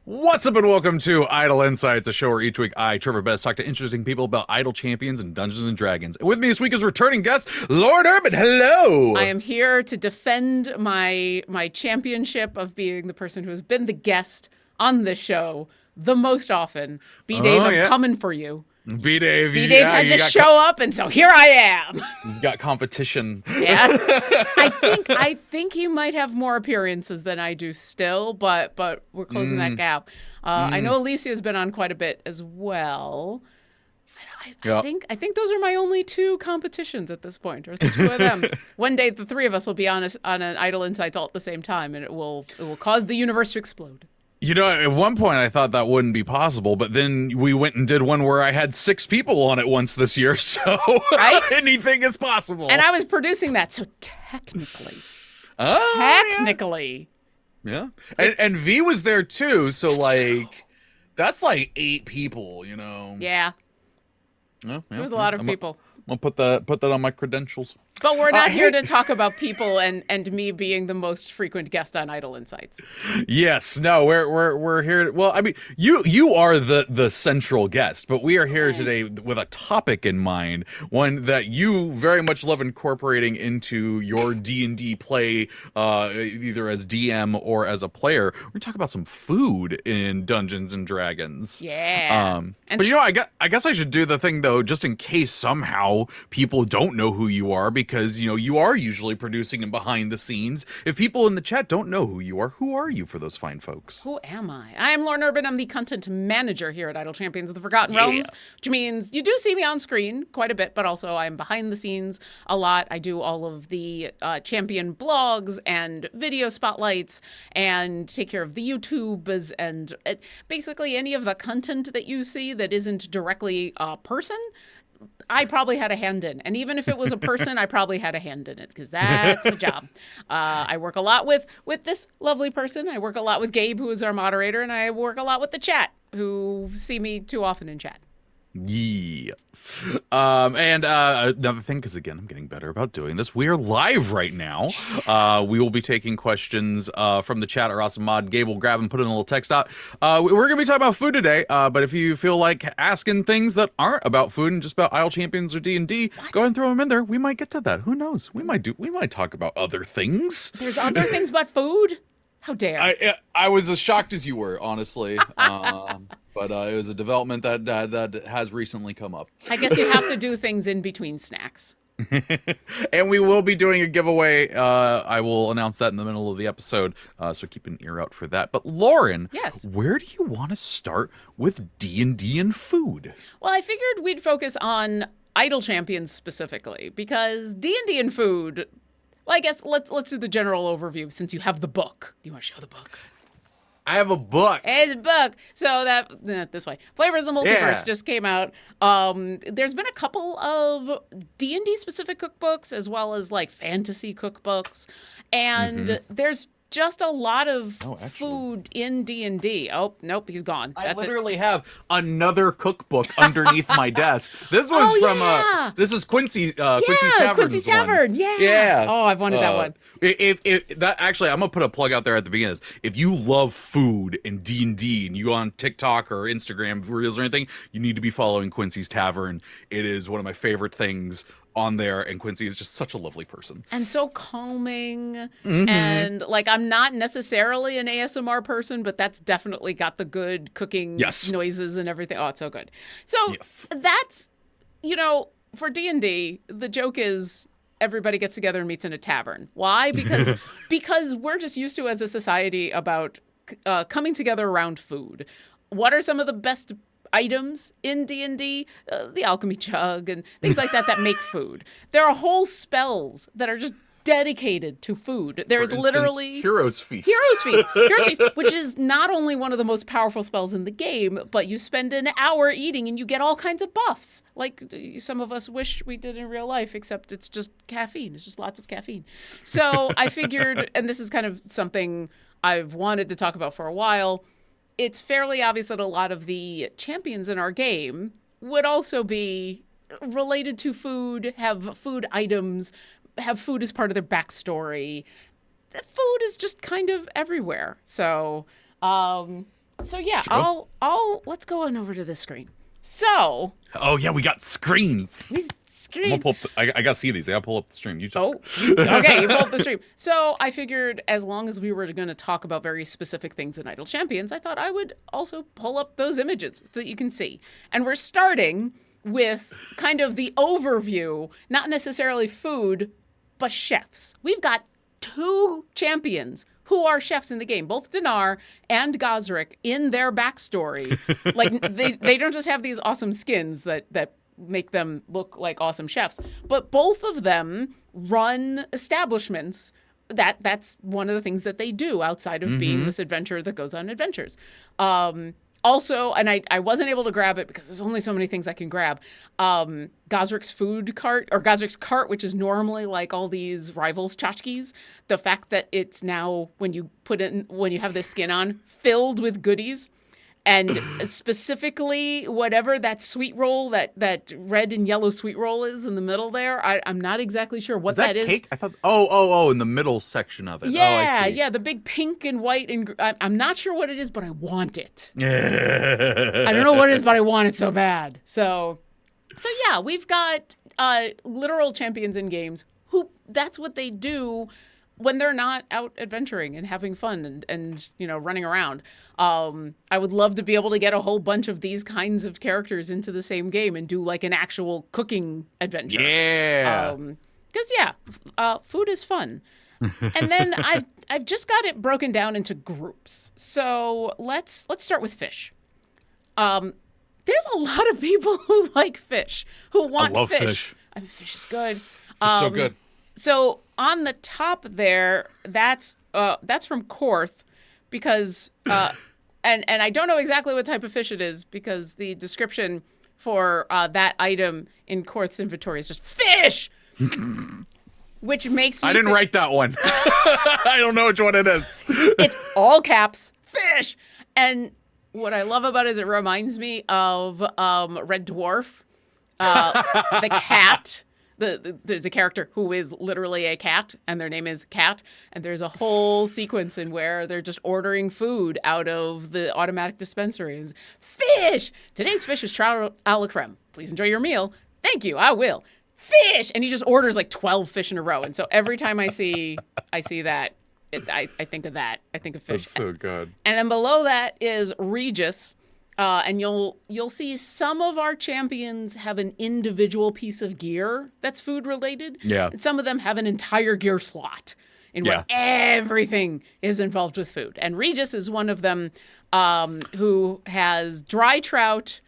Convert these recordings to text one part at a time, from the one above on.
What's up and welcome to Idle Insights, a show where each week I, Treavor Bettis, talk to interesting people about idle champions and Dungeons and Dragons. And with me this week is returning guest, Lord Urban. Hello! I am here to defend my championship of being the person who has been the guest on this show the most often. B-Dave, I'm coming for you. B-Dave, B-Dave had to show up, and so here I am. You've got competition. Yeah. I think he might have more appearances than I do still, but we're closing that gap. I know Alicia's been on quite a bit as well. I think those are my only two competitions at this point, or the two of them. One day, the three of us will be on an Idle Insights all at the same time, and it will cause the universe to explode. You know, at one point I thought that wouldn't be possible, but then we went and did one where I had 6 people on it once this year, so right? Anything is possible. And I was producing that, so technically. Yeah. And V was there too, so that's like 8 people, you know. Yeah. Yeah, It was a lot of people. I'll put that on my credentials. But we're not here to talk about people and me being the most frequent guest on Idle Insights. Yes, no, we're here. Well, I mean, you are the central guest, but we are here today with a topic in mind, one that you very much love incorporating into your D&D play, either as DM or as a player. We're gonna talk about some food in Dungeons and Dragons. Yeah. But you know, I guess I should do the thing though, just in case somehow people don't know who you are, because you know you are usually producing and behind the scenes. If people in the chat don't know who you are you for those fine folks? Who am I? I am Lauren Urban. I'm the content manager here at Idle Champions of the Forgotten Realms, which means you do see me on screen quite a bit, but also I'm behind the scenes a lot. I do all of the champion blogs and video spotlights and take care of the YouTubes and basically any of the content that you see that isn't directly a person. I probably had a hand in. And even if it was a person, I probably had a hand in it because that's my job. I work a lot with this lovely person. I work a lot with Gabe, who is our moderator, and I work a lot with the chat, who see me too often in chat. Yeah. And another thing, because again, I'm getting better about doing this. We are live right now. We will be taking questions from the chat. Our awesome mod Gabe will grab and put in a little text out. We're going to be talking about food today. But if you feel like asking things that aren't about food and just about Idle Champions or D&D, go ahead and throw them in there. We might get to that. Who knows? We might talk about other things. There's other things but food? How dare! I was as shocked as you were, honestly. But it was a development that has recently come up. I guess you have to do things in between snacks. And we will be doing a giveaway. I will announce that in the middle of the episode, so keep an ear out for that. But Lauren, yes, where do you want to start with D&D and food? Well, I figured we'd focus on Idle Champions specifically, because D&D and food... Well, I guess let's do the general overview since you have the book. Do you want to show the book? I have a book. It's a book. So this way. Flavors of the Multiverse just came out. There's been a couple of D&D specific cookbooks as well as like fantasy cookbooks. And there's just a lot of food in D&D. Oh, nope, he's gone. I literally have another cookbook underneath my desk. This one's this is Quincy's Quincy's Tavern. One. Yeah. Oh, I've wanted that one. Actually, I'm gonna put a plug out there at the beginning of this. If you love food and D&D and you go on TikTok or Instagram Reels or anything, you need to be following Quincy's Tavern. It is one of my favorite things on there, and Quincy is just such a lovely person. And so calming. And like, I'm not necessarily an ASMR person, but that's definitely got the good cooking noises and everything. Oh, it's so good. So that's, you know, for D&D, the joke is everybody gets together and meets in a tavern. Why? Because we're just used to, as a society, about coming together around food. What are some of the best items in D&D? The alchemy jug and things like that make food. There are whole spells that are just dedicated to food. There's literally Hero's Feast. Hero's Feast, which is not only one of the most powerful spells in the game, but you spend an hour eating and you get all kinds of buffs, like some of us wish we did in real life, except it's just caffeine. It's just lots of caffeine. So I figured, and this is kind of something I've wanted to talk about for a while, it's fairly obvious that a lot of the champions in our game would also be related to food, have food items, have food as part of their backstory. Food is just kind of everywhere. So So yeah, True. let's go on over to this screen. So. Oh yeah, we got screens. These I'm gonna screen. pull up I gotta see these. I gotta pull up the stream. You Oh, okay, you pulled up the stream. So I figured as long as we were going to talk about very specific things in Idle Champions, I thought I would also pull up those images so that you can see. And we're starting with kind of the overview, not necessarily food, but chefs. We've got 2 champions who are chefs in the game, both Dinar and Gosrick in their backstory. Like they don't just have these awesome skins that make them look like awesome chefs, but both of them run establishments. That's one of the things that they do outside of being this adventurer that goes on adventures. Also, and I wasn't able to grab it because there's only so many things I can grab. Gosrick's food cart, or Gosrick's cart, which is normally like all these rivals tchotchkes. The fact that it's now, when you have this skin on, filled with goodies. And specifically, whatever that sweet roll, that red and yellow sweet roll is in the middle there, I'm not exactly sure what that is. Cake? I thought. Oh, in the middle section of it. Yeah, oh, I see. yeah, the big pink and white, and I'm not sure what it is, but I want it. I don't know what it is, but I want it so bad. So yeah, we've got literal champions in games who that's what they do when they're not out adventuring and having fun and running around. I would love to be able to get a whole bunch of these kinds of characters into the same game and do like an actual cooking adventure. Yeah. Because food is fun. And then I've just got it broken down into groups. So let's start with fish. There's a lot of people who like fish, who want I love fish. I mean, fish is good. It's so good. So on the top there, that's from Korth, because and I don't know exactly what type of fish it is because the description for that item in Korth's inventory is just fish, which makes me I didn't write that one. I don't know which one it is. It's all caps, fish. And what I love about it is it reminds me of Red Dwarf, the cat. There's a character who is literally a cat, and their name is Cat. And there's a whole sequence in where they're just ordering food out of the automatic dispensaries. Fish! Today's fish is trout a la creme. Please enjoy your meal. Thank you, I will. Fish! And he just orders like 12 fish in a row. And so every time I see that, I think of that. I think of fish. That's so good. And then below that is Regis. And you'll see some of our champions have an individual piece of gear that's food related. Yeah. And some of them have an entire gear slot in where everything is involved with food. And Regis is one of them who has dry trout,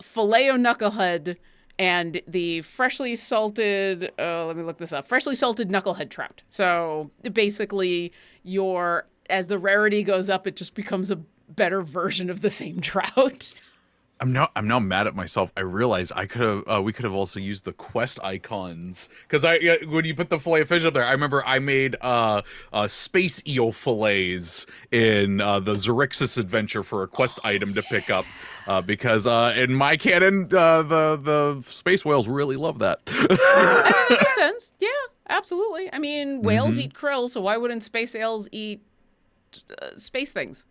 filet o knucklehead, and the freshly salted, let me look this up, freshly salted knucklehead trout. So basically as the rarity goes up, it just becomes a better version of the same trout. I'm now mad at myself. I realized we could have also used the quest icons because when you put the fillet of fish up there, I remember I made space eel fillets in the Xerixis adventure for a quest item to pick up because in my canon the space whales really love that. That makes sense. Yeah, absolutely. I mean, whales eat krill, so why wouldn't space ales eat space things?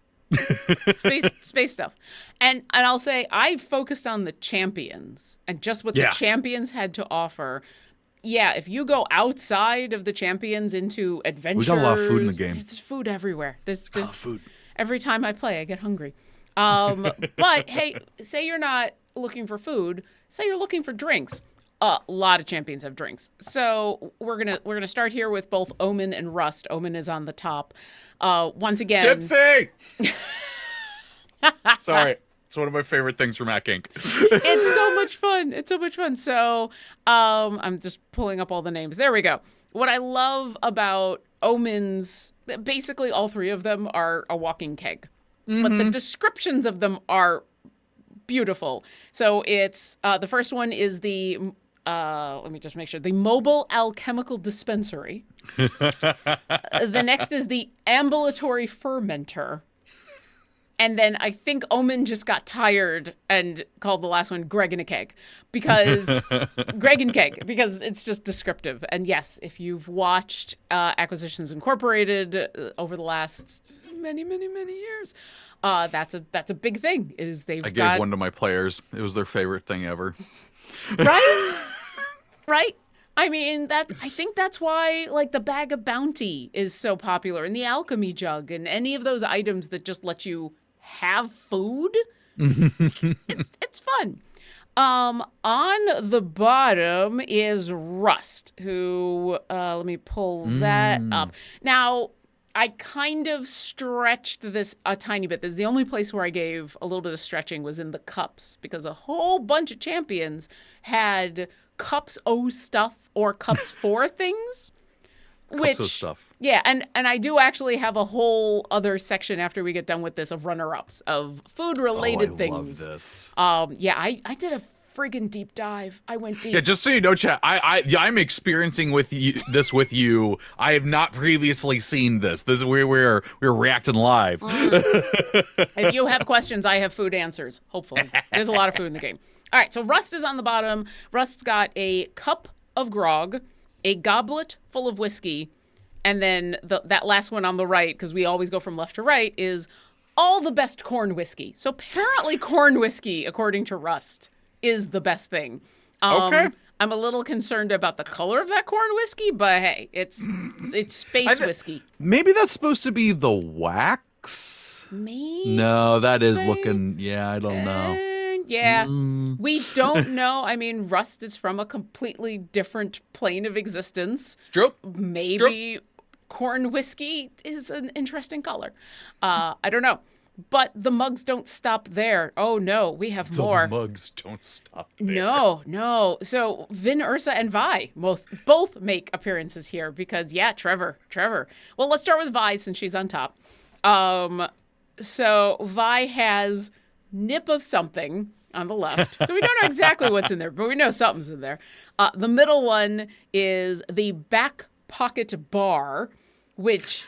space stuff. And I'll say I focused on the champions and just what the champions had to offer. Yeah, if you go outside of the champions into adventures, we got a lot of food in the game. There's food everywhere. There's food. Every time I play, I get hungry. But hey, say you're not looking for food. Say you're looking for drinks. A lot of champions have drinks. So we're gonna start here with both Omen and Rust. Omen is on the top. Once again, Tipsy. Sorry, it's one of my favorite things from Mac Inc. It's so much fun. It's so much fun. So I'm just pulling up all the names. There we go. What I love about Omens, basically all 3 of them are a walking keg, but the descriptions of them are beautiful. So it's the first one is the let me just make sure, the mobile alchemical dispensary. The next is the ambulatory fermenter. And then I think Omen just got tired and called the last one Greg in a Keg because it's just descriptive. And yes, if you've watched Acquisitions Incorporated over the last many, many, many years. That's a big thing. I gave one to my players. It was their favorite thing ever. Right? Right? I mean, I think that's why, like, the Bag of Bounty is so popular, and the Alchemy Jug, and any of those items that just let you have food. It's fun. On the bottom is Rust, who, let me pull that up. Now, I kind of stretched this a tiny bit. This is the only place where I gave a little bit of stretching was in the cups, because a whole bunch of champions had cups O stuff or cups for things. Cups O stuff. Yeah, and I do actually have a whole other section after we get done with this of runner-ups of food-related things. I love this. Yeah, I did a friggin' deep dive. I went deep. Yeah, just so you know, chat, I'm experiencing with you. I have not previously seen this. This is where we're reacting live. If you have questions, I have food answers. Hopefully, there's a lot of food in the game. All right, so Rust is on the bottom. Rust's got a cup of grog, a goblet full of whiskey, and then that last one on the right, because we always go from left to right, is all the best corn whiskey. So apparently, corn whiskey, according to Rust, is the best thing. Okay. I'm a little concerned about the color of that corn whiskey, but hey, it's space whiskey. Maybe that's supposed to be the wax. Maybe. No, that is looking. Yeah, I don't know. Yeah, we don't know. I mean, Rust is from a completely different plane of existence. Stroke. Maybe corn whiskey is an interesting color. I don't know. But the mugs don't stop there. Oh, no, we have more. The mugs don't stop there. No. So Vin, Ursa, and Vi both make appearances here because, yeah, Treavor. Well, let's start with Vi since she's on top. So Vi has nip of something on the left. So we don't know exactly what's in there, but we know something's in there. The middle one is the back pocket bar, which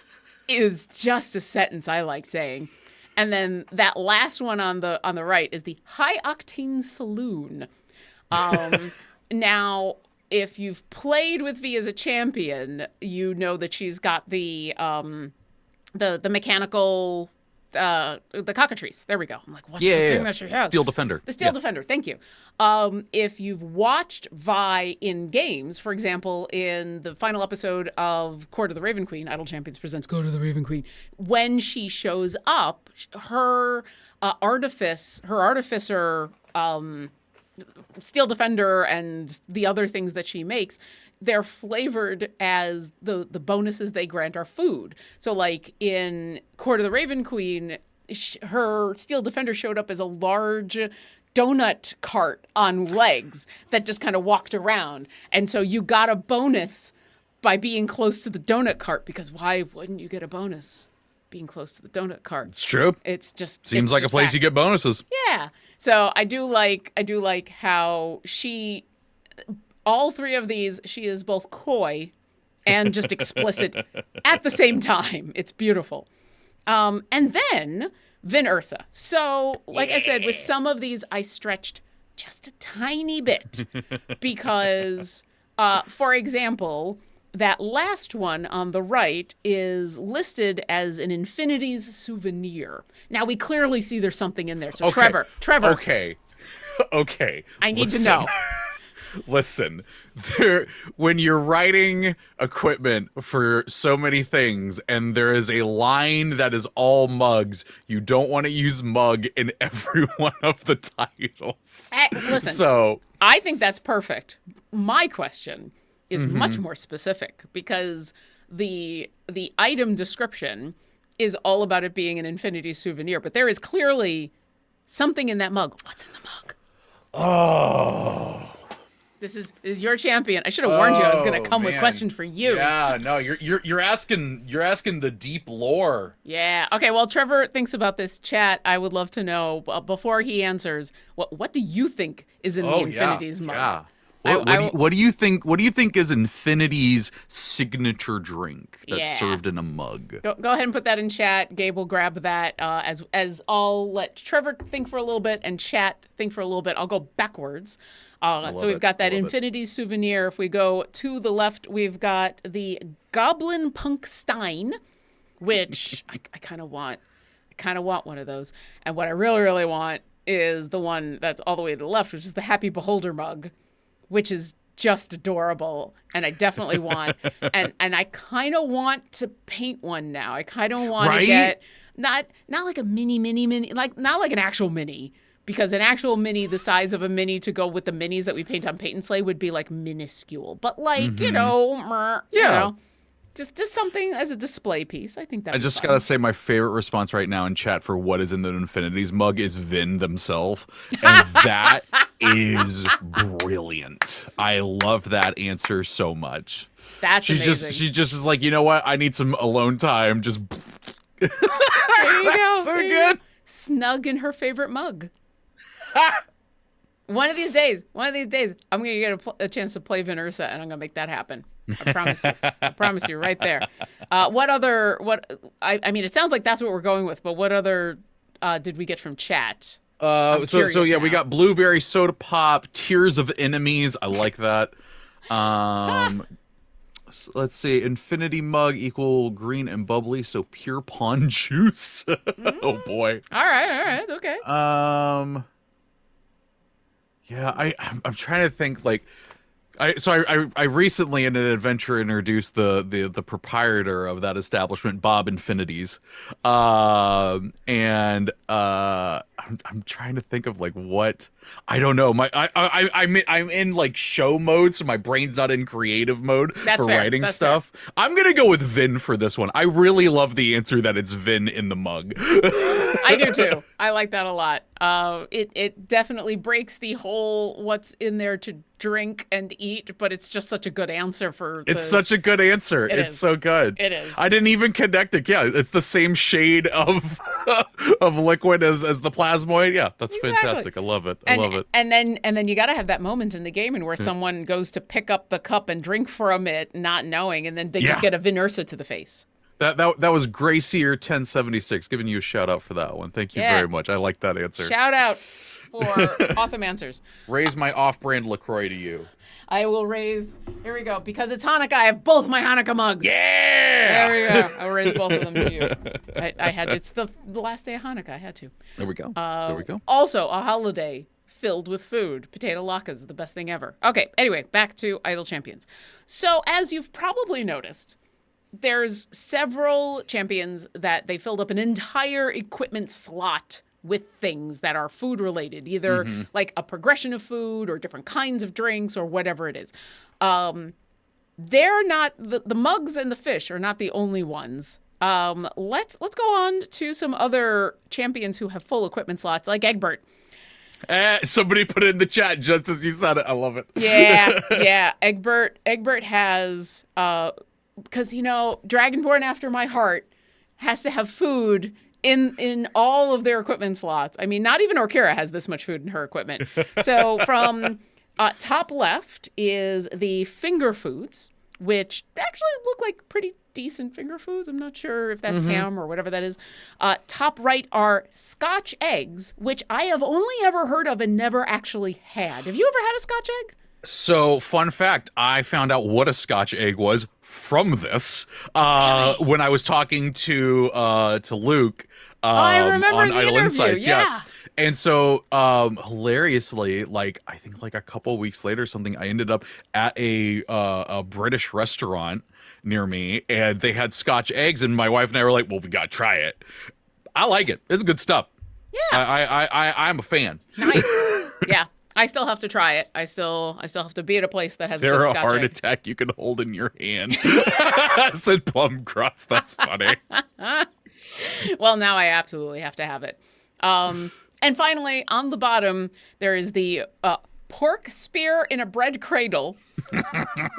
is just a sentence I like saying. And then that last one on the right is the high octane saloon. Now, if you've played with V as a champion, you know that she's got the mechanical the cockatrice. There we go. I'm like, what's the thing that she has? Steel Defender. The Steel Defender. Thank you. If you've watched Vi in games, for example, in the final episode of Court of the Raven Queen, Idle Champions presents Court of the Raven Queen, when she shows up, her artificer, Steel Defender, and the other things that she makes, they're flavored as the bonuses they grant are food. So like in Court of the Raven Queen, her Steel Defender showed up as a large donut cart on legs that just kind of walked around. And so you got a bonus by being close to the donut cart, because why wouldn't you get a bonus being close to the donut cart? It's true. It's just seems like a place you get bonuses. Yeah. So I do like how all three of these, she is both coy and just explicit at the same time. It's beautiful. And then Vin Ursa. So, like I said, with some of these, I stretched just a tiny bit because, for example, that last one on the right is listed as an Infinity's souvenir. Now, we clearly see there's something in there. So, okay. Treavor. Okay. I need to know. Listen, when you're writing equipment for so many things and there is a line that is all mugs, you don't want to use mug in every one of the titles. Listen, so I think that's perfect. My question is much more specific, because the item description is all about it being an Infinity souvenir, but there is clearly something in that mug. What's in the mug? Oh. This is your champion. I should have warned you I was going to come with questions for you. Yeah, no, you're asking the deep lore. Yeah. Okay, while Treavor thinks about this, chat, I would love to know, before he answers, what do you think is in the Infinity's mug? Yeah. What do you think is Infinity's signature drink that's served in a mug? Go ahead and put that in chat. Gabe will grab that as I'll let Treavor think for a little bit and chat think for a little bit. I'll go backwards. So we've got that Infinity souvenir. If we go to the left, we've got the Goblin Punk Stein, which I kind of want. I kind of want one of those. And what I really, really want is the one that's all the way to the left, which is the Happy Beholder mug, which is just adorable. And I definitely want, and I kind of want to paint one now. I kind of want to get, not like a mini, like not like an actual mini, because an actual mini the size of a mini to go with the minis that we paint on Paint and Slay would be like minuscule. But like, you know, just something as a display piece. I think that I just gotta say my favorite response right now in chat for what is in the Infinities mug is Vin themselves. And that is brilliant. I love that answer so much. That's amazing. She just is like, you know what? I need some alone time. Just there you go. So good. Snug in her favorite mug. One of these days, I'm gonna get a chance to play Vin Ursa, and I'm gonna make that happen. I promise you. I promise you, right there. I mean, it sounds like that's what we're going with, but what other did we get from chat? So yeah, we got Blueberry Soda Pop, Tears of Enemies. I like that. Let's see, Infinity Mug equal green and bubbly, so pure pawn juice. Oh boy. All right, okay. Yeah, I'm trying to think like. I recently in an adventure introduced the proprietor of that establishment, Bob Infinities, and I'm trying to think of like what I don't know. I'm in like show mode, so my brain's not in creative mode for writing stuff. Fair. I'm gonna go with Vin for this one. I really love the answer that it's Vin in the mug. I do too. I like that a lot. It definitely breaks the whole what's in there to drink and eat, but it's just such a good answer for. It's such a good answer. It's so good. It is. I didn't even connect it. Yeah, it's the same shade of of liquid as the plasmoid. Yeah, that's fantastic. I love it. I love it. And then you got to have that moment in the game in where someone goes to pick up the cup and drink from it, not knowing, and then they just get a Vin Ursa to the face. That was Gracier 1076 giving you a shout out for that one. Thank you very much. I like that answer. Shout out for awesome answers. Raise my off-brand LaCroix to you. I will raise. Here we go. Because it's Hanukkah, I have both my Hanukkah mugs. Yeah. There we go. I'll raise both of them to you. I had. It's the last day of Hanukkah. I had to. There we go. Also, a holiday filled with food. Potato latkes, the best thing ever. Okay. Anyway, back to Idle Champions. So, as you've probably noticed, there's several champions that they filled up an entire equipment slot with things that are food related, either like a progression of food or different kinds of drinks or whatever it is. They're not the mugs and the fish are not the only ones. Let's go on to some other champions who have full equipment slots, like Egbert. Somebody put it in the chat just as you said it. I love it. Yeah. Egbert has because Dragonborn after my heart has to have food in all of their equipment slots. I mean, not even Orkira has this much food in her equipment. So from top left is the finger foods, which actually look like pretty decent finger foods. I'm not sure if that's ham or whatever that is. Top right are Scotch eggs, which I have only ever heard of and never actually had. Have you ever had a Scotch egg? So, fun fact, I found out what a Scotch egg was from this when I was talking to Luke I remember on the Idle interview. Insights. Yeah. And so, hilariously, like I think like a couple of weeks later or something, I ended up at a British restaurant near me, and they had Scotch eggs, and my wife and I were like, "Well, we gotta try it." I like it. It's good stuff. Yeah. I'm a fan. Nice. Yeah. I still have to try it. I still have to be at a place that has a good Scotch egg. They're a heart attack you can hold in your hand. Said plum crust. That's funny. Well, now I absolutely have to have it. And finally, on the bottom, there is the pork spear in a bread cradle,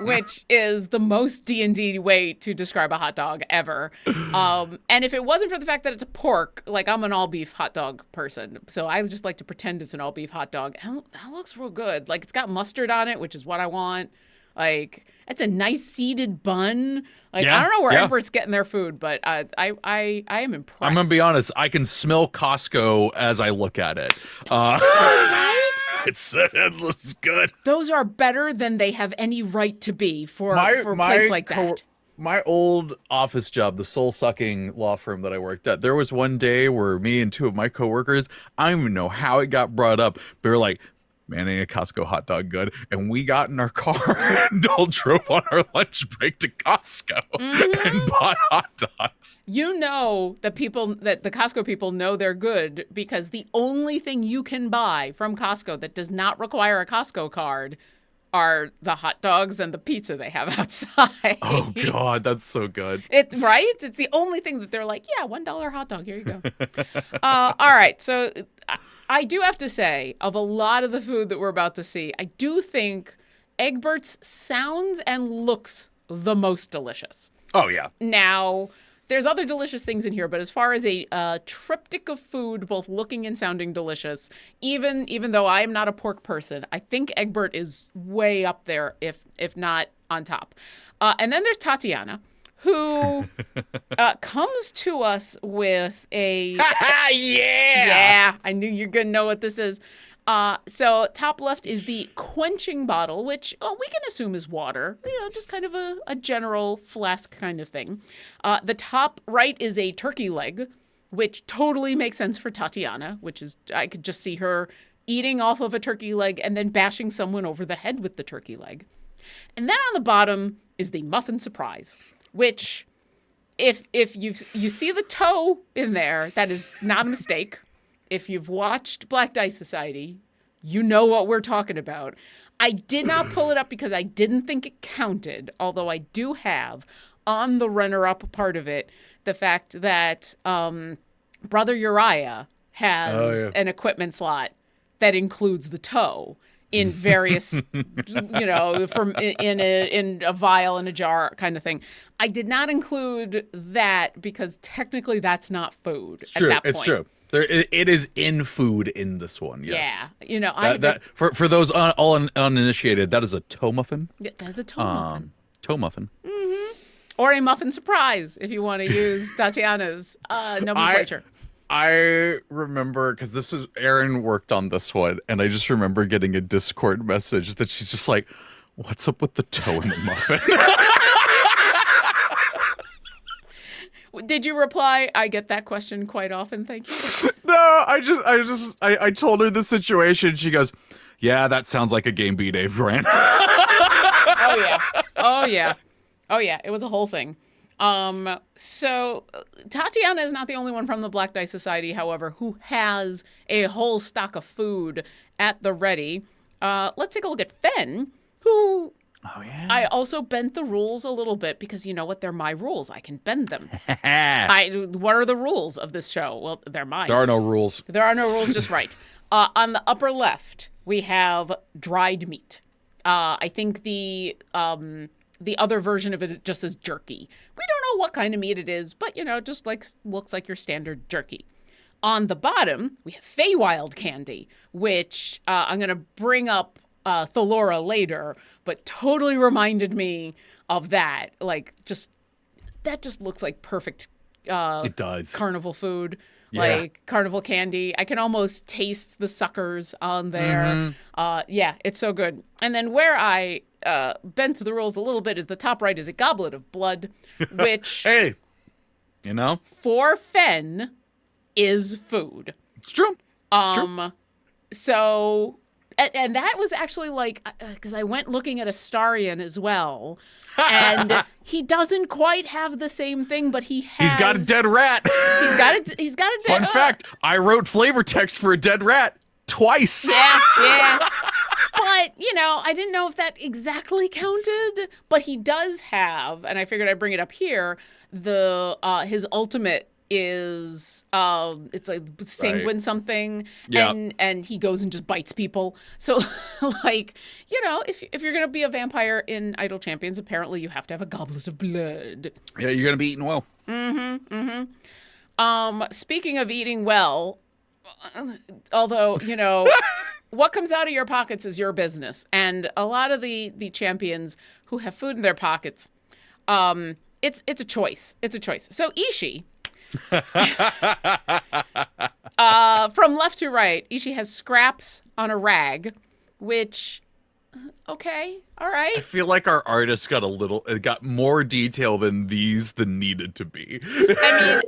which is the most D&D way to describe a hot dog ever. And if it wasn't for the fact that it's a pork, like I'm an all-beef hot dog person, so I just like to pretend it's an all-beef hot dog. And that looks real good. Like, it's got mustard on it, which is what I want. Like, it's a nice seeded bun. Like, I don't know where Egbert's getting their food, but I am impressed. I'm gonna be honest. I can smell Costco as I look at it. It looks good. Those are better than they have any right to be for a place like that. My old office job, the soul-sucking law firm that I worked at, there was one day where me and two of my coworkers, I don't even know how it got brought up, but we were like, man, ain't a Costco hot dog good? And we got in our car and all drove on our lunch break to Costco and bought hot dogs. You know that the Costco people know they're good because the only thing you can buy from Costco that does not require a Costco card are the hot dogs and the pizza they have outside. Oh God, that's so good. It's right. It's the only thing that they're like, yeah, $1 hot dog. Here you go. All right. So I do have to say, of a lot of the food that we're about to see, I do think Egbert's sounds and looks the most delicious. Oh yeah. Now, there's other delicious things in here, but as far as a triptych of food, both looking and sounding delicious, even though I am not a pork person, I think Egbert is way up there, if not on top. And then there's Tatiana, who comes to us with a... yeah! Yeah, I knew you're going to know what this is. So top left is the quenching bottle, which we can assume is water, just kind of a general flask kind of thing. The top right is a turkey leg, which totally makes sense for Tatiana, which is, I could just see her eating off of a turkey leg and then bashing someone over the head with the turkey leg. And then on the bottom is the muffin surprise, which if you see the toe in there, that is not a mistake. If you've watched Black Dice Society, you know what we're talking about. I did not pull it up because I didn't think it counted, although I do have on the runner-up part of it the fact that Brother Uriah has an equipment slot that includes the toe in various, from in a vial and a jar kind of thing. I did not include that because technically that's not food at that point. It's true. It is in food in this one, yes. Yeah. For those uninitiated, that is a toe muffin. Yeah, that's a toe muffin. Toe muffin. Mm-hmm. Or a muffin surprise, if you want to use Tatiana's nomenclature. I remember, because Erin worked on this one, and I just remember getting a Discord message that she's just like, what's up with the toe in the muffin? Did you reply, I get that question quite often, thank you? No, I told her the situation. She goes, yeah, that sounds like a game B Dave ran. Oh, yeah. It was a whole thing. So Tatiana is not the only one from the Black Dice Society, however, who has a whole stock of food at the ready. Let's take a look at Fen, who... Oh, yeah. I also bent the rules a little bit because you know what? They're my rules. I can bend them. What are the rules of this show? Well, they're mine. There are no rules. There are no rules, just right. On the upper left, we have dried meat. I think the other version of it just says jerky. We don't know what kind of meat it is, but, just looks like your standard jerky. On the bottom, we have Feywild candy, which I'm going to bring up Thalora later, but totally reminded me of that. That just looks like perfect it does. Carnival food. Yeah. Like carnival candy. I can almost taste the suckers on there. Mm-hmm. It's so good. And then where I bent the rules a little bit is the top right is a goblet of blood, which hey, for Fen is food. It's true. It's true. So and that was actually because I went looking at Astarion as well, and he doesn't quite have the same thing, but he's got a dead rat. He's got a dead Fun fact, I wrote flavor text for a dead rat twice. Yeah. But, I didn't know if that exactly counted, but he does have, and I figured I'd bring it up here, his ultimate is it's like sanguine something, and he goes and just bites people. So if you're gonna be a vampire in Idle Champions, apparently you have to have a goblet of blood. Yeah, you're gonna be eating well. Speaking of eating well, although what comes out of your pockets is your business, and a lot of the champions who have food in their pockets, it's a choice. So Ishii. From left to right, Ishii has scraps on a rag, which Okay, all right. I feel like our artist got more detail than needed to be. I mean,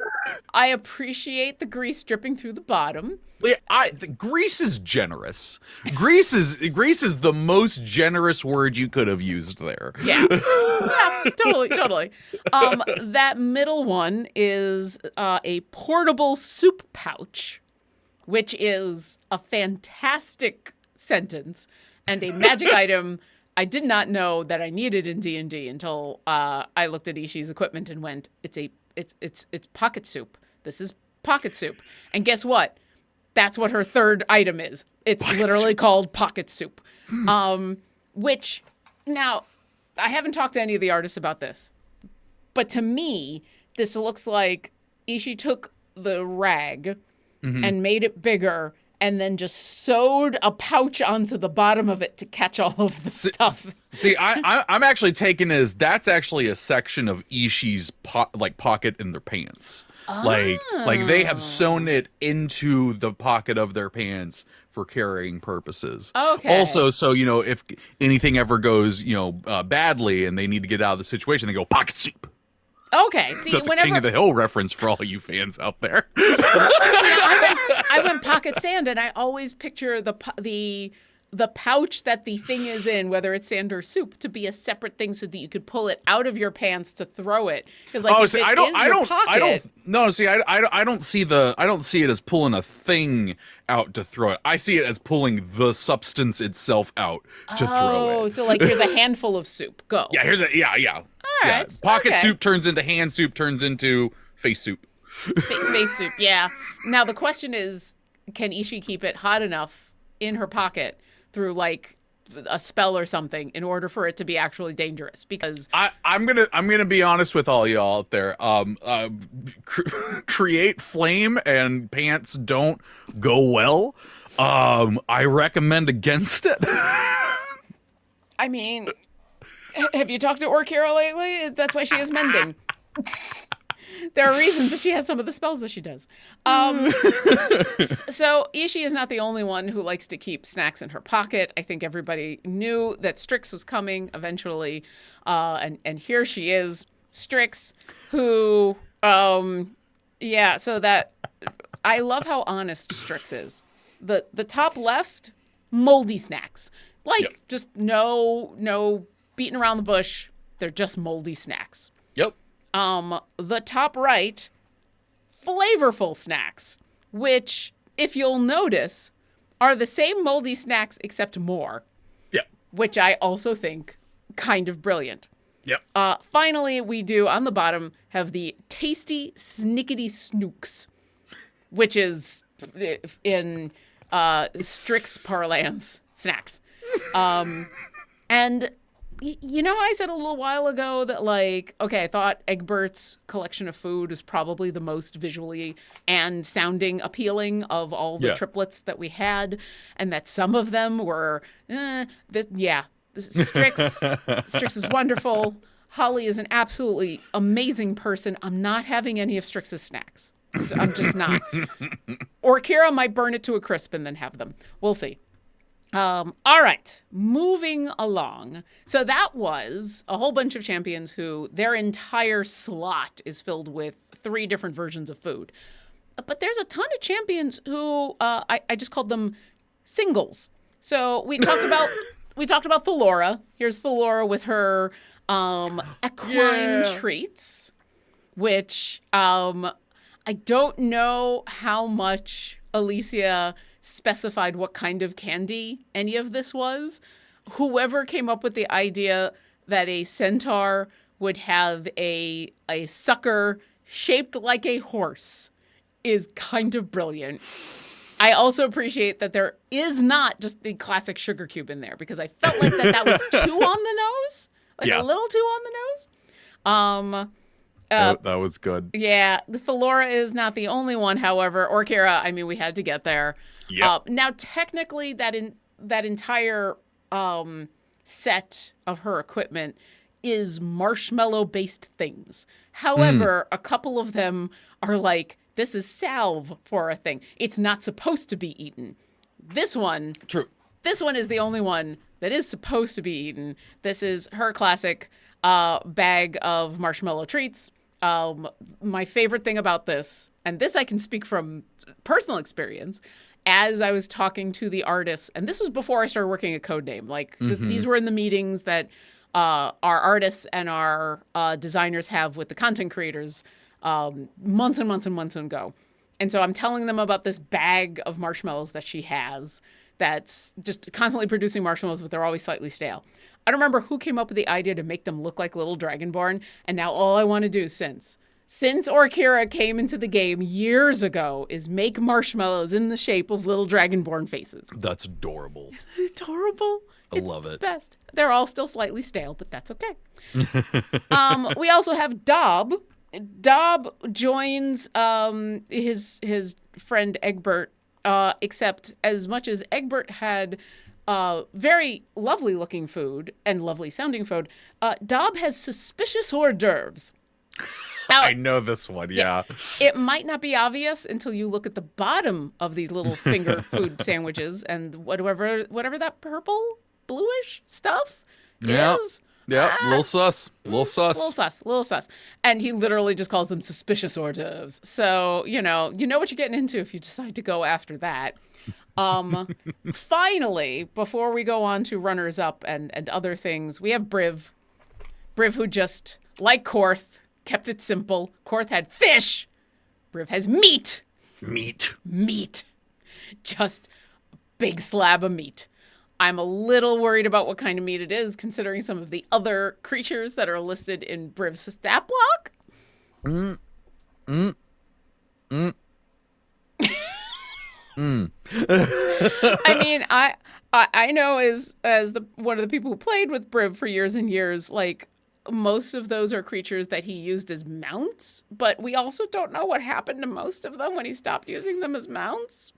I appreciate the grease dripping through the bottom. The grease is generous. Grease is the most generous word you could have used there. Yeah. Yeah, totally. That middle one is a portable soup pouch, which is a fantastic sentence and a magic item I did not know that I needed in D&D until I looked at Ishii's equipment and went, it's pocket soup. This is pocket soup. And guess what? That's what her third item is. It's pocket literally soup. Called pocket soup. Which, now, I haven't talked to any of the artists about this, but to me, this looks like Ishii took the rag and made it bigger and then just sewed a pouch onto the bottom of it to catch all of the stuff. See, I'm actually taking it as that's actually a section of Ishii's pocket in their pants. Like they have sewn it into the pocket of their pants for carrying purposes. Okay. Also, so, if anything ever goes, badly and they need to get out of the situation, they go pocket soup. Okay. See, that's a King of the Hill reference for all you fans out there. I went pocket sand, and I always picture the pouch that the thing is in, whether it's sand or soup, to be a separate thing so that you could pull it out of your pants to throw it. Because I don't see it as pulling a thing out to throw it. I see it as pulling the substance itself out to throw it. Oh, so like here's a handful of soup. Go. Yeah, All right. Pocket soup turns into hand soup, turns into face soup. Face soup, yeah. Now the question is, can Ishii keep it hot enough in her pocket through like a spell or something in order for it to be actually dangerous? Because I'm gonna be honest with all y'all out there. Create flame and pants don't go well. I recommend against it. I mean, have you talked to Orkira lately? That's why she is mending. There are reasons that she has some of the spells that she does. So Ishii is not the only one who likes to keep snacks in her pocket. I think everybody knew that Strix was coming eventually. And here she is, Strix, who, so that, I love how honest Strix is. The top left, moldy snacks. Just no beating around the bush. They're just moldy snacks. Yep. The top right, flavorful snacks, which, if you'll notice, are the same moldy snacks except more. Yep. Which I also think kind of brilliant. Yep. Finally, we do, on the bottom, have the tasty snickety snooks, which is, in Strix parlance, snacks. And I said a little while ago that, I thought Egbert's collection of food is probably the most visually and sounding appealing of all the triplets that we had, and that some of them were, Strix is wonderful. Holly is an absolutely amazing person. I'm not having any of Strix's snacks. I'm just not. Or Kira might burn it to a crisp and then have them. We'll see. All right, moving along. So that was a whole bunch of champions who their entire slot is filled with 3 different versions of food. But there's a ton of champions who I just called them singles. So we talked about Thalora. Here's Thalora with her equine treats, which I don't know how much Alicia specified what kind of candy any of this was. Whoever came up with the idea that a centaur would have a sucker shaped like a horse is kind of brilliant. I also appreciate that there is not just the classic sugar cube in there, because I felt like that was too on the nose, a little too on the nose. That was good. Yeah, the Thalora is not the only one, however. Orkira, we had to get there. Yep. Now, technically, that entire set of her equipment is marshmallow-based things. However, a couple of them are this is salve for a thing. It's not supposed to be eaten. This one True. This one is the only one that is supposed to be eaten. This is her classic bag of marshmallow treats. My favorite thing about this, and this I can speak from personal experience, as I was talking to the artists, and this was before I started working at Codename. Like these were in the meetings that our artists and our designers have with the content creators months and months and months ago. And so I'm telling them about this bag of marshmallows that she has that's just constantly producing marshmallows, but they're always slightly stale. I don't remember who came up with the idea to make them look like little Dragonborn, and now all I want to do since Orkira came into the game years ago is make marshmallows in the shape of little Dragonborn faces. That's adorable. Isn't it adorable? I love it. Best. They're all still slightly stale, but that's okay. We also have Dob. Dob joins his friend Egbert, except as much as Egbert had very lovely looking food and lovely sounding food, Dob has suspicious hors d'oeuvres. Now, I know this one, yeah. It might not be obvious until you look at the bottom of these little finger food sandwiches and whatever that purple, bluish stuff is. Yeah, little sus. Little sus. And he literally just calls them suspicious hors d'oeuvres. So, you know what you're getting into if you decide to go after that. Finally, before we go on to runners up and other things, we have Briv. Briv, who just, like Korth, kept it simple. Korth had fish. Briv has meat. Meat. Just a big slab of meat. I'm a little worried about what kind of meat it is, considering some of the other creatures that are listed in Briv's stat block. I mean, I know as one of the people who played with Briv for years and years, like, most of those are creatures that he used as mounts, but we also don't know what happened to most of them when he stopped using them as mounts.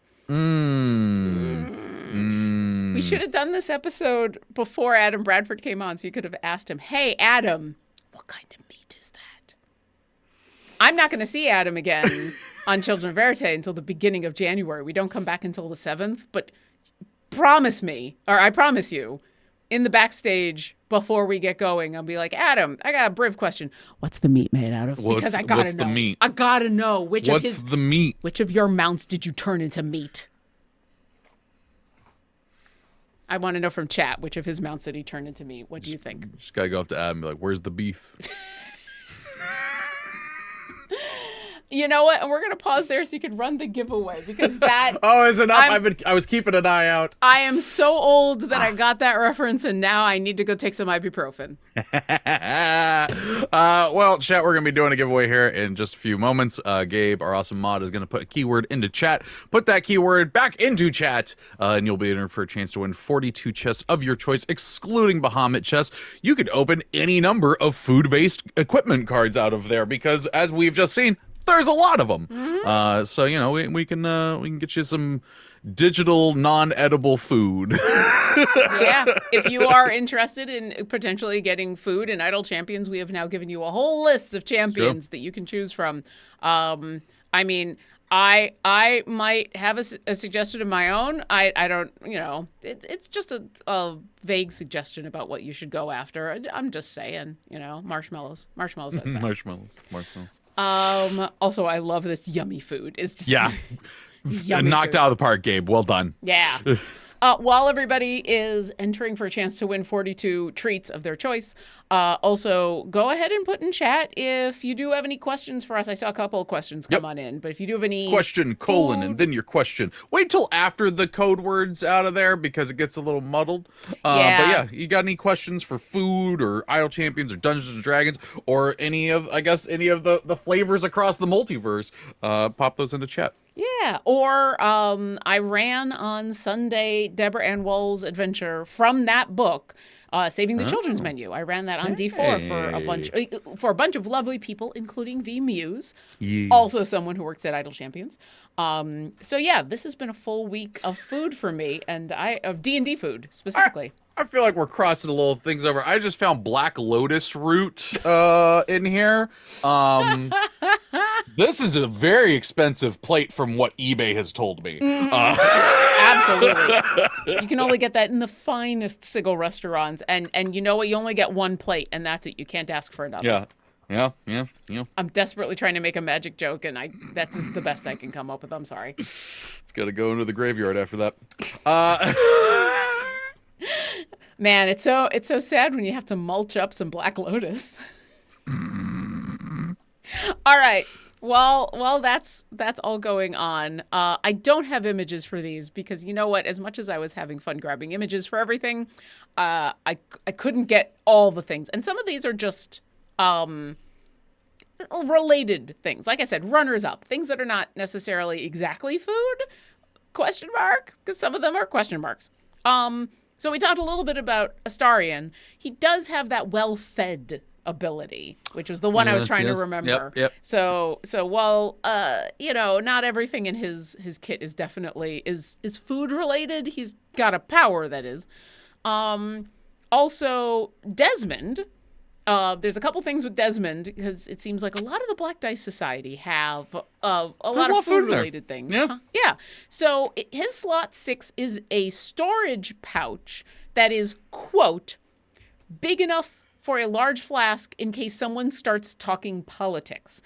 We should have done this episode before Adam Bradford came on, so you could have asked him, hey, Adam, what kind of meat is that? I'm not going to see Adam again on Children of Verite until the beginning of January. We don't come back until the 7th, but I promise you, in the backstage before we get going, I'll be like, Adam, I got a Briv question. What's the meat made out of? Because I gotta know. The meat? I gotta know which the meat? Which of your mounts did you turn into meat? I want to know from chat which of his mounts did he turn into meat. What do you think? Just gotta go up to Adam and be like, "Where's the beef?" You know what? And we're gonna pause there so you can run the giveaway because that. Oh, is enough? I was keeping an eye out. I am so old that I got that reference, and now I need to go take some ibuprofen. Well, chat, we're gonna be doing a giveaway here in just a few moments. Gabe, our awesome mod, is gonna put a keyword into chat. Put that keyword back into chat, and you'll be entered for a chance to win 42 chests of your choice, excluding Bahamut chests. You could open any number of food-based equipment cards out of there because, as we've just seen, there's a lot of them. So, you know, we can get you some digital non-edible food. Yeah. If you are interested in potentially getting food in Idle Champions, we have now given you a whole list of champions that you can choose from. I mean, I might have a suggestion of my own. I don't, you know, it's just a vague suggestion about what you should go after. I'm just saying, you know, marshmallows are the best. Marshmallows. Also, I love this yummy food. It's just yummy knocked food. Out of the park, Gabe. Well done. Yeah. While everybody is entering for a chance to win 42 treats of their choice, also go ahead and put in chat if you do have any questions for us. I saw a couple of questions come on in, but if you do have any question, and then your question. Wait till after the code words out of there because it gets a little muddled. But yeah, you got any questions for food or Idle Champions or Dungeons and Dragons or any of the flavors across the multiverse, pop those into chat. Yeah, or I ran on Sunday Deborah Ann Woll's adventure from that book, Saving the Children's Menu. I ran that on D4 for a bunch of lovely people, including V Muse, also someone who works at Idle Champions. So yeah, this has been a full week of food for me, and of D&D food specifically. I feel like we're crossing a little things over. I just found black lotus root in here. This is a very expensive plate from what eBay has told me. Absolutely. You can only get that in the finest Sigil restaurants. And you know what? You only get one plate, and that's it. You can't ask for another. Yeah. I'm desperately trying to make a magic joke, and that's the best I can come up with. I'm sorry. It's got to go into the graveyard after that. Man, it's so sad when you have to mulch up some Black Lotus. All right. Well, that's all going on. I don't have images for these because you know what? As much as I was having fun grabbing images for everything, I couldn't get all the things, and some of these are just related things. Like I said, runners up, things that are not necessarily exactly food? Question mark? Because some of them are question marks. So we talked a little bit about Astarion. He does have that well-fed ability, which was the one I was trying to remember. Yep. So while not everything in his kit is definitely is food related, he's got a power that is. Also Desmond. There's a couple things with Desmond because it seems like a lot of the Black Dice Society have a lot of food-related things. Yeah. Huh? Yeah. So his slot 6 is a storage pouch that is, quote, big enough for a large flask in case someone starts talking politics.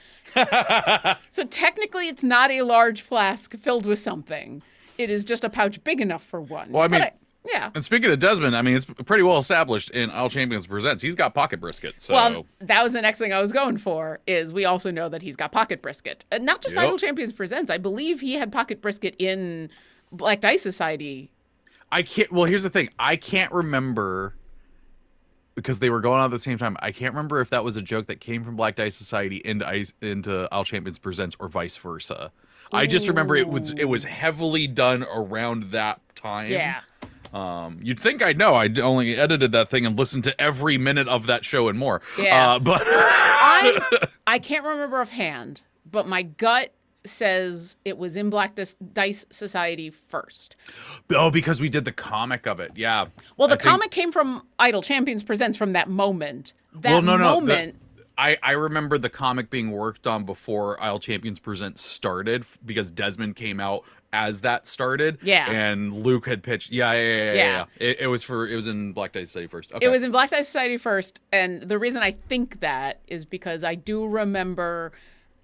So technically it's not a large flask filled with something. It is just a pouch big enough for one. Well, I mean... Yeah. And speaking of Desmond, I mean, it's pretty well established in All Champions Presents. He's got pocket brisket. So. Well, that was the next thing I was going for, is we also know that he's got pocket brisket. And not just Idle Champions Presents. I believe he had pocket brisket in Black Dice Society. Well, here's the thing. I can't remember, because they were going on at the same time, I can't remember if that was a joke that came from Black Dice Society into All Champions Presents or vice versa. Ooh. I just remember it was heavily done around that time. Yeah. You'd think I'd know. I only edited that thing and listened to every minute of that show and more. Yeah. But I can't remember offhand, but my gut says it was in Black Dice Society first. Oh, because we did the comic of it. Yeah. Well, the comic came from Idle Champions Presents from that moment. I remember the comic being worked on before Idle Champions Presents started because Desmond came out as that started. Yeah. And Luke had pitched. Yeah. It was in Black Dice Society first. Okay. It was in Black Dice Society first. And the reason I think that is because I do remember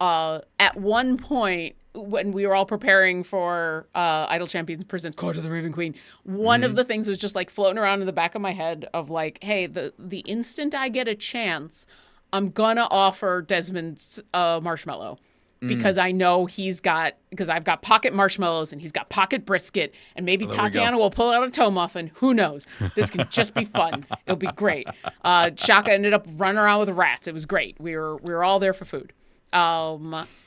at one point when we were all preparing for Idle Champions Presents Court of the Raven Queen, one of the things was just like floating around in the back of my head of like, hey, the instant I get a chance, I'm gonna offer Desmond's marshmallow because I know because I've got pocket marshmallows and he's got pocket brisket and maybe Tatiana will pull out a toe muffin. Who knows? This can just be fun. It'll be great. Shaka ended up running around with rats. It was great. We were all there for food.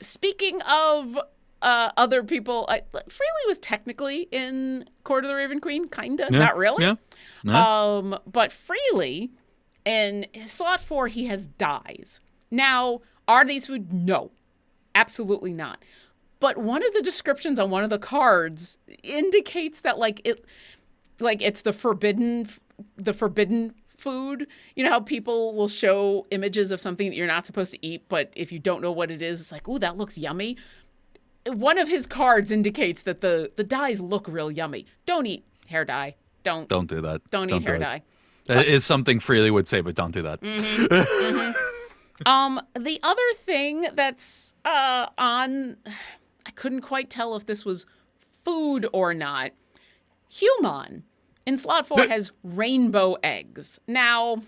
Speaking of other people, Freely was technically in Court of the Raven Queen, kinda, not really. Yeah. No. But Freely, in slot 4, he has dyes. Now, are these food? No, absolutely not. But one of the descriptions on one of the cards indicates that it's the forbidden food. You know how people will show images of something that you're not supposed to eat, but if you don't know what it is, it's like, ooh, that looks yummy. One of his cards indicates that the dyes look real yummy. Don't eat hair dye. Don't do that. Don't eat hair dye. That is something Freely would say, but don't do that. The other thing that's on, I couldn't quite tell if this was food or not. Human in slot 4 has rainbow eggs. Now,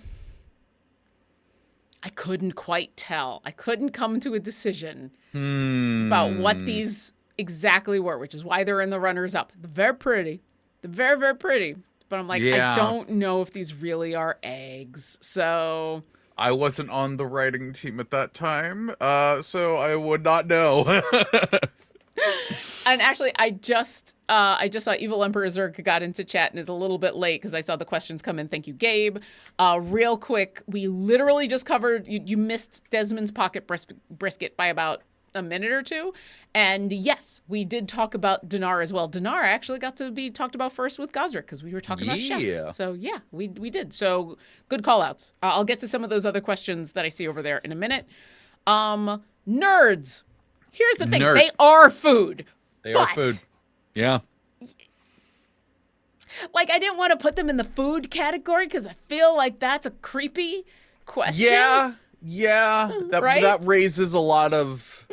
I couldn't quite tell. I couldn't come to a decision about what these exactly were, which is why they're in the runners-up. They're very pretty. They're very, very pretty. But I'm like, I don't know if these really are eggs. So I wasn't on the writing team at that time, so I would not know. And actually, I just saw Evil Emperor Zerg got into chat and is a little bit late because I saw the questions come in. Thank you, Gabe. Real quick, we literally just covered, you missed Desmond's pocket brisket by about a minute or two. And yes, we did talk about Dinar as well. Dinar actually got to be talked about first with Gosrick because we were talking about chefs. So yeah, we did. So good call outs. I'll get to some of those other questions that I see over there in a minute. Nerds. Here's the thing. They are food. They are food. Yeah. Like, I didn't want to put them in the food category because I feel like that's a creepy question. Yeah. Right? That raises a lot of...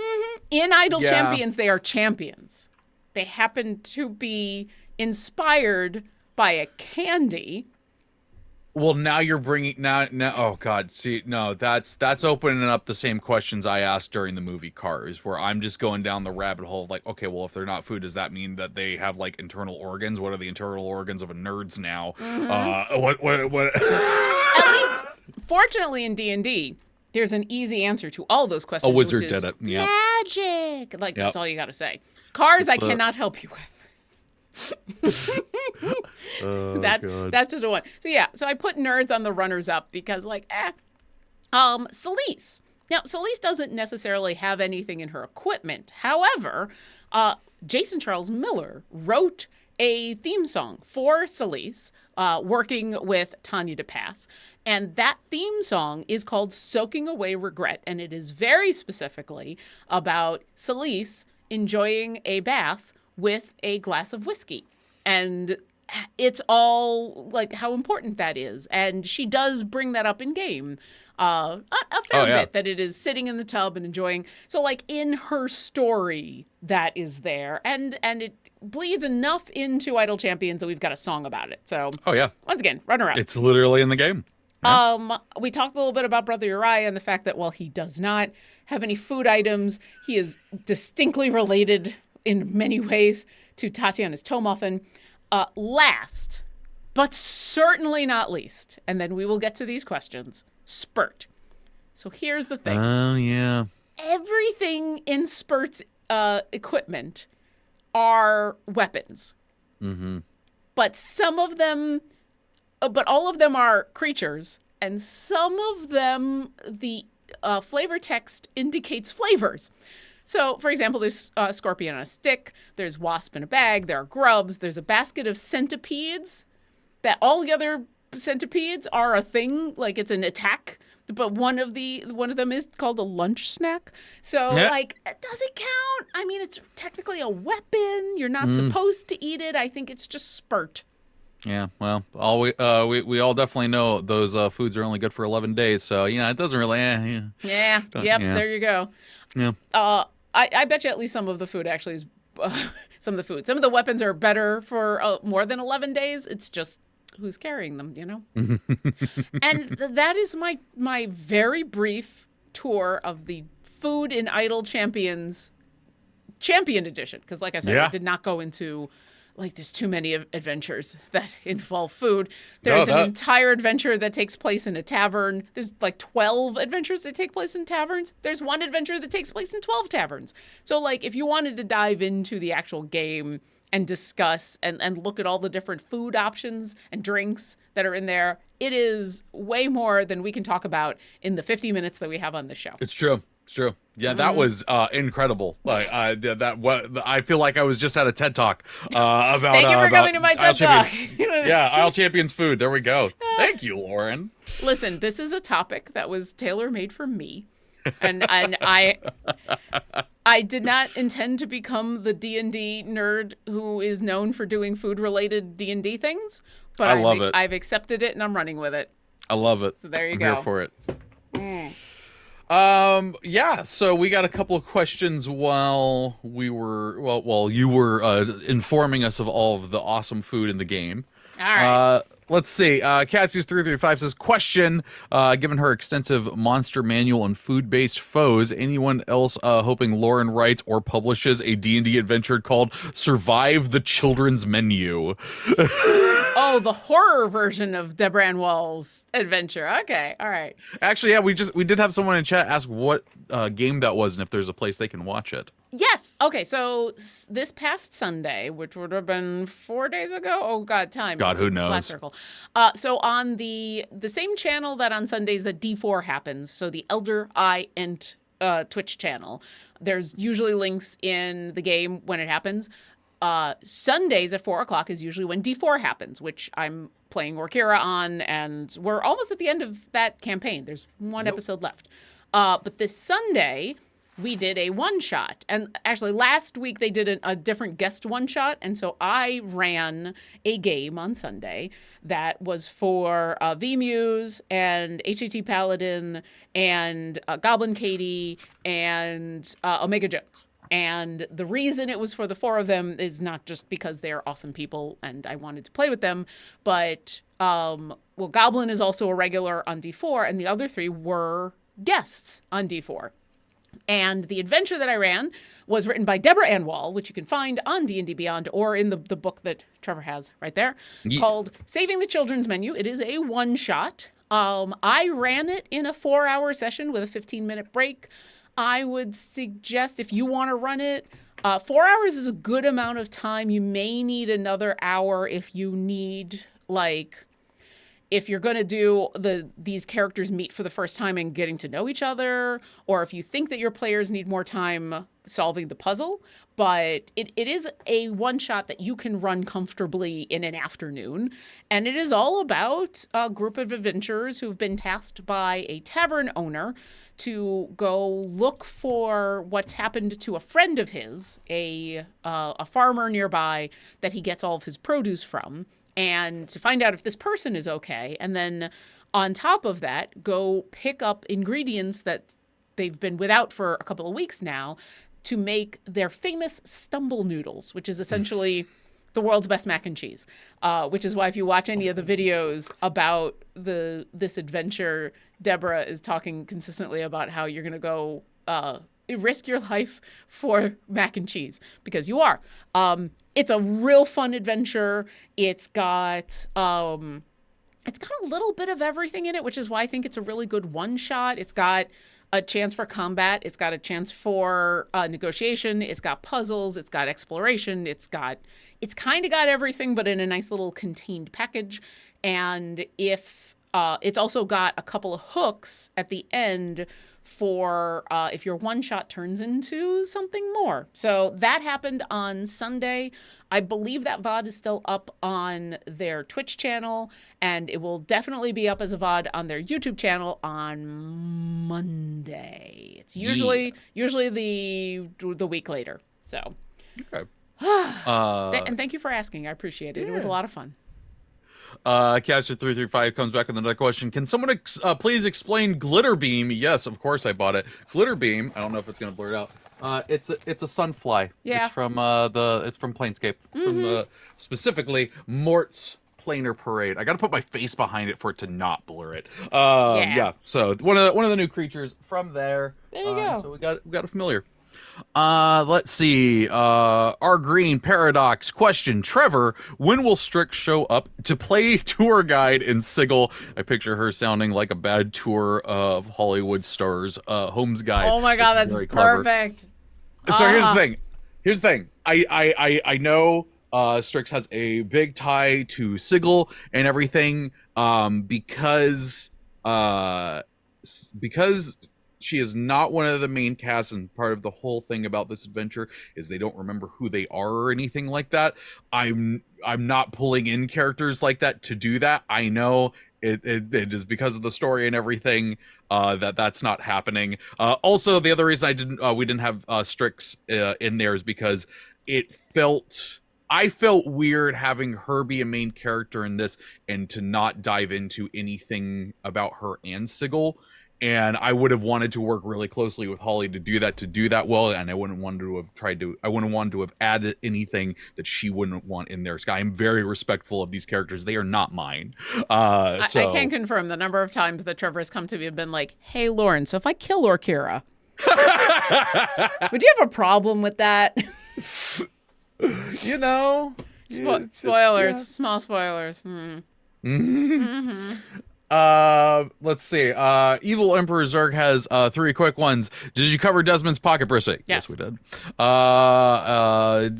In Idol Champions, they are champions. They happen to be inspired by a candy. Well, now you're bringing now. Oh God, see, no, that's opening up the same questions I asked during the movie Cars, where I'm just going down the rabbit hole of like, okay, well, if they're not food, does that mean that they have like internal organs? What are the internal organs of a nerds now? What? At least, fortunately, in D&D, there's an easy answer to all those questions. A wizard which is did it. Yeah. Magic. Like that's all you got to say. Cars, I cannot help you with. That's just a one. So I put nerds on the runners up because Celise. Now Celise doesn't necessarily have anything in her equipment. However, Jason Charles Miller wrote a theme song for Celise, working with Tanya DePass. And that theme song is called Soaking Away Regret. And it is very specifically about Celise enjoying a bath with a glass of whiskey. And it's all like how important that is. And she does bring that up in game a fair bit, that it is sitting in the tub and enjoying. So like in her story, that is there. And it bleeds enough into Idol Champions that we've got a song about it. So once again, runner up. It's literally in the game. Yeah. We talked a little bit about Brother Uriah and the fact that while he does not have any food items, he is distinctly related in many ways to Tatiana's toe muffin. Last, but certainly not least, and then we will get to these questions, Spurt. So here's the thing. Oh, yeah. Everything in Spurt's equipment are weapons. Mm-hmm. But some of them, but all of them are creatures, and some of them, the flavor text indicates flavors. So, for example, there's scorpion on a stick, there's wasp in a bag, there are grubs, there's a basket of centipedes, that all the other centipedes are a thing, like it's an attack, but one of them is called a lunch snack. So, does it count? I mean, it's technically a weapon. You're not supposed to eat it. I think it's just Spurt. Yeah, well, we all definitely know those foods are only good for 11 days, so, it doesn't really... There you go. Yeah. I bet you at least some of the food actually is some of the food. Some of the weapons are better for more than 11 days. It's just who's carrying them, And that is my very brief tour of the Food in Idol Champions Champion Edition. Because like I said, I did not go into... there's too many adventures that involve food. There's an entire adventure that takes place in a tavern. There's 12 adventures that take place in taverns. There's one adventure that takes place in 12 taverns. So, if you wanted to dive into the actual game and discuss and look at all the different food options and drinks that are in there, it is way more than we can talk about in the 50 minutes that we have on the show. It's true. It's true. Yeah, that was incredible. I feel like I was just at a TED Talk about. Thank you for coming to my TED Talk. Idol Champions food. There we go. Thank you, Lauren. Listen, this is a topic that was tailor-made for me, and I did not intend to become the D&D nerd who is known for doing food-related D&D things. But I love it. I've accepted it and I'm running with it. I love it. So there you I'm go. Here for it. So we got a couple of questions while you were informing us of all of the awesome food in the game. All right. Let's see. Cassius335 says, question, given her extensive monster manual and food-based foes, anyone else hoping Lauren writes or publishes a D&D adventure called Survive the Children's Menu? Oh, the horror version of Deborah Ann Wall's adventure. Okay, all right. Actually, yeah, we did have someone in chat ask what game that was and if there's a place they can watch it. Yes. Okay, so this past Sunday, which would have been 4 days ago. Oh God, time. God, who knows? Flat circle. So on the same channel that on Sundays that D4 happens, so the Elder Eye Ent Twitch channel, there's usually links in the game when it happens. Sundays at 4:00 is usually when D4 happens, which I'm playing Orkira on, and we're almost at the end of that campaign. There's one episode left. But this Sunday, we did a one-shot. And actually, last week they did a different guest one-shot. And so I ran a game on Sunday that was for V-Muse and HAT Paladin and Goblin Katie and Omega Jones. And the reason it was for the 4 of them is not just because they're awesome people and I wanted to play with them, but, Goblin is also a regular on D4, and the other 3 were guests on D4. And the adventure that I ran was written by Deborah Ann Wall, which you can find on D&D Beyond or in the book that Treavor has right there, called Saving the Children's Menu. It is a one-shot. I ran it in a 4-hour session with a 15-minute break. I would suggest if you want to run it, 4 hours is a good amount of time. You may need another hour if you need, if you're going to do these characters meet for the first time and getting to know each other, or if you think that your players need more time solving the puzzle. But it is a one-shot that you can run comfortably in an afternoon. And it is all about a group of adventurers who've been tasked by a tavern owner to go look for what's happened to a friend of his, a farmer nearby that he gets all of his produce from, and to find out if this person is okay. And then on top of that, go pick up ingredients that they've been without for a couple of weeks now to make their famous stumble noodles, which is essentially the world's best mac and cheese, which is why if you watch any of the videos about this adventure, Deborah is talking consistently about how you're going to go risk your life for mac and cheese, because you are. It's a real fun adventure. It's got a little bit of everything in it, which is why I think it's a really good one-shot. It's got a chance for combat. It's got a chance for negotiation. It's got puzzles. It's got exploration. It's kind of got everything, but in a nice little contained package. And it's also got a couple of hooks at the end for if your one-shot turns into something more. So that happened on Sunday. I believe that VOD is still up on their Twitch channel, and it will definitely be up as a VOD on their YouTube channel on Monday. It's usually the week later. So, okay. And thank you for asking. I appreciate it. Yeah. It was a lot of fun. Caster335 comes back with another question. Can someone please explain glitter beam? Yes, of course I bought it. Glitter beam. I don't know if it's gonna blur it out. It's a sunfly. Yeah. It's from Planescape. From specifically Mort's Planar Parade. I gotta put my face behind it for it to not blur it. Yeah. So one of the new creatures from there. There you go. So we got a familiar. Let's see. R Green Paradox question. Treavor, when will Strix show up to play tour guide in Sigil? I picture her sounding like a bad tour of Hollywood stars. Holmes guide. Oh my god, that's perfect. So here's the thing. I know Strix has a big tie to Sigil and everything. Because she is not one of the main cast, and part of the whole thing about this adventure is they don't remember who they are or anything like that. I'm not pulling in characters like that to do that. I know it is because of the story and everything that's not happening. Also, the other reason we didn't have Strix in there is because I felt weird having her be a main character in this and to not dive into anything about her and Sigil. And I would have wanted to work really closely with Holly to do that well, and I wouldn't want to have added anything that she wouldn't want in there. I'm very respectful of these characters. They are not mine. I can confirm the number of times that Trevor has come to me and been like, "Hey, Lauren, so if I kill Orkira, would you have a problem with that?" You know, spoilers, small spoilers. Mm-hmm. Let's see. Evil Emperor Zerg has 3 quick ones. Did you cover Desmond's pocket brisket? Yes, we did.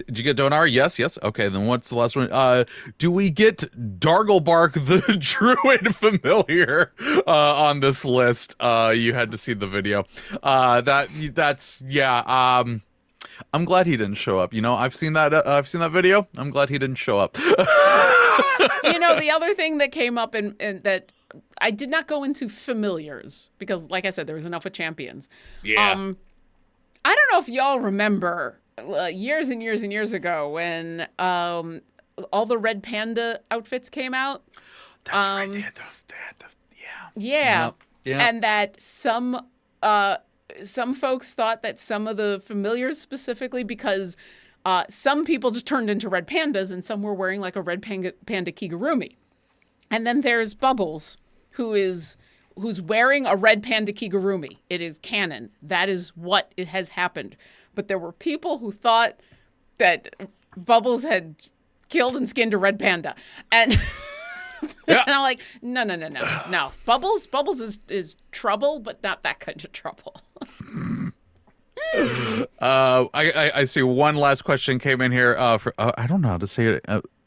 Did you get Donar? Yes. Okay, then what's the last one? Do we get Darglebark the Druid familiar on this list? You had to see the video. That's I'm glad he didn't show up. You know, I've seen that video. I'm glad he didn't show up. You know, the other thing that came up and that I did not go into familiars because, like I said, there was enough with champions. Yeah. I don't know if y'all remember years and years and years ago when all the red panda outfits came out. That's right. They had the Yeah. Yeah. And that some folks thought that some of the familiars specifically because some people just turned into red pandas and some were wearing like a red panda kigurumi. And then there's Bubbles, who's wearing a red panda kigurumi. It is canon. That is what it has happened. But there were people who thought that Bubbles had killed and skinned a red panda. And, and I'm like, no. Bubbles is trouble, but not that kind of trouble. I see one last question came in here. I don't know how to say it.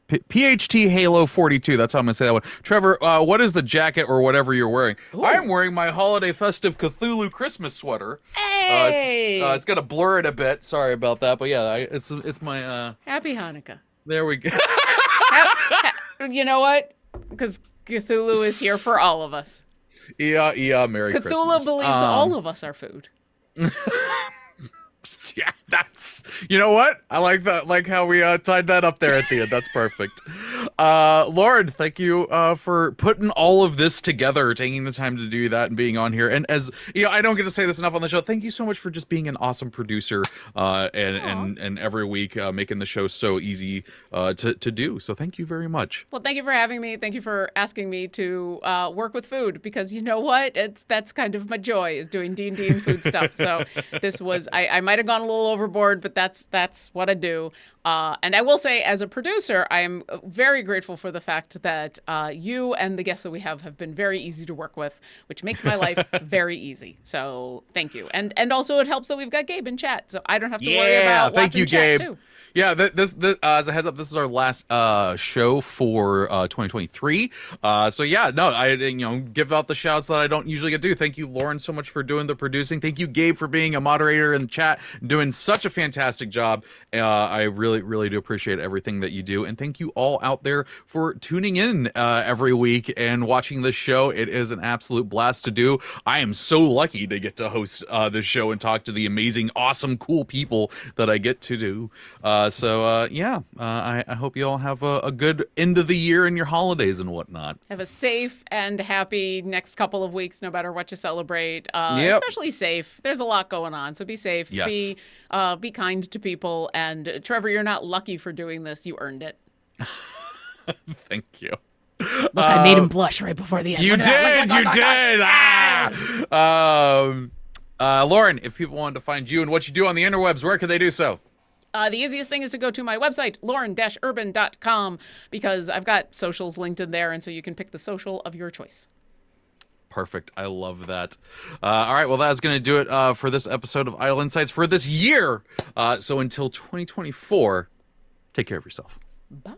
PHT Halo 42. That's how I'm gonna say that one. Treavor, what is the jacket or whatever you're wearing? Ooh. I'm wearing my holiday festive Cthulhu Christmas sweater. Hey, it's gonna blur it a bit. Sorry about that, but yeah, it's my. Happy Hanukkah. There we go. You know what? Because Cthulhu is here for all of us. Yeah. Merry Christmas. Cthulhu believes all of us are food. Yeah, that's, you know what? I like that, like how we tied that up there at the end. That's perfect. Lauren, thank you for putting all of this together, taking the time to do that and being on here. And as you know, I don't get to say this enough on the show. Thank you so much for just being an awesome producer and every week making the show so easy to do. So thank you very much. Well, thank you for having me. Thank you for asking me to work with food because you know what? That's kind of my joy is doing D&D and food stuff. So this was, I might have gone a little overboard, but that's what I do. And I will say, as a producer, I am very grateful for the fact that you and the guests that we have been very easy to work with, which makes my life very easy. So thank you. And also it helps that we've got Gabe in chat, so I don't have to worry about thank you, chat Gabe. too. Yeah, this as a heads up, this is our last show for 2023. So yeah, no, I give out the shouts that I don't usually get to do. Thank you, Lauren, so much for doing the producing. Thank you, Gabe, for being a moderator in the chat, doing such a fantastic job. I really do appreciate everything that you do, and thank you all out there for tuning in every week and watching this show. It is an absolute blast to do. I am so lucky to get to host this show and talk to the amazing, awesome, cool people that I get to do. I hope you all have a good end of the year and your holidays and whatnot. Have a safe and happy next couple of weeks, no matter what you celebrate. Especially safe. There's a lot going on, so be safe. Yes. Be kind to people. And Treavor, you're not lucky for doing this. You earned it. Thank you. Look, I made him blush right before the end. You did. Lauren, if people wanted to find you and what you do on the interwebs, where could they do so? The easiest thing is to go to my website, lauren-urban.com, because I've got socials linked in there, and so you can pick the social of your choice. Perfect. I love that. All right. Well, that's going to do it for this episode of Idle Insights for this year. So until 2024, take care of yourself. Bye.